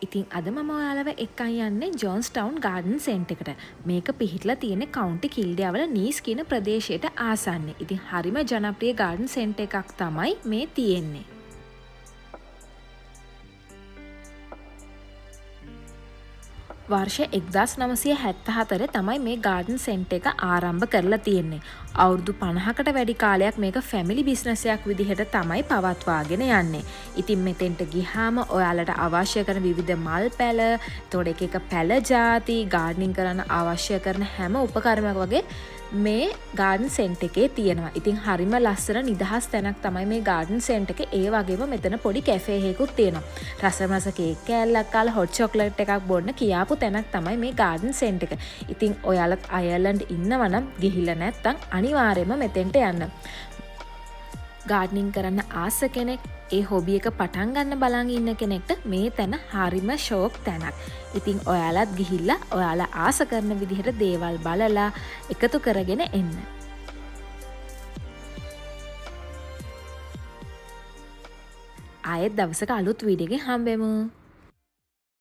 ඉතින් අද මම ඔයාලව එක්කන් යන්නේ ජෝන්ස්ටවුන් ගාඩන් සෙන්ටර් එකට. මේක පිහිටලා තියෙන්නේ කවුන්ටි කිල්ඩියාවල නීස් කියන ප්‍රදේශයට ආසන්නයේ. ඉතින් හරිම ජනප්‍රිය ගාඩන් සෙන්ටර් එකක් තමයි මේ තියෙන්නේ. වර්ෂ 1974 තමයි මේ ගාඩන් සෙන්ටර් එක ආරම්භ කරලා තියෙන්නේ. අවුරුදු 50කට වැඩි කාලයක් මේක ෆැමිලි බිස්නස් එකක් විදිහට තමයි පවත්වාගෙන යන්නේ. ඉතින් මෙතෙන්ට ගිහාම ඔයාලට අවශ්‍ය කරන විවිධ මල් පැල, එතකොට එක පැල ಜಾති, ගාඩනින් කරන්න අවශ්‍ය කරන හැම උපකරණයක් වගේ මේ ගාඩන් සෙන්ටර් එකේ තියෙනවා. ඉතින් හරිම ලස්සන නිදහස් තැනක් තමයි මේ ගාඩන් සෙන්ටර් එක. ඒ වගේම මෙතන පොඩි කැෆේ එකකුත් තියෙනවා. රසමස කේක් කෑල්ලක් කාලා හොට් චොක්ලට් එකක් බොන්න කියාපු තැනක් තමයි මේ ගාඩන් සෙන්ටර් එක. ඉතින් ඔයාලත් අයර්ලන්ඩ් ඉන්නවනම් ගිහිල්ලා නැත්තම් අනිවාර්යයෙන්ම මෙතෙන්ට යන්න. ගාඩනින් කරන්න ආස කෙනෙක්, ඒ හොබි එක පටන් ගන්න බලන් ඉන්න කෙනෙක්ට මේ තැන හරිම ෂෝක් තැනක්. ඉතින් ඔයාලත් ගිහිල්ලා ඔයාලා ආස කරන විදිහට දේවල් බලලා එකතු කරගෙන එන්න. ආයෙත් දවසක අලුත් වීඩියෝ එකකින් හම්බෙමු.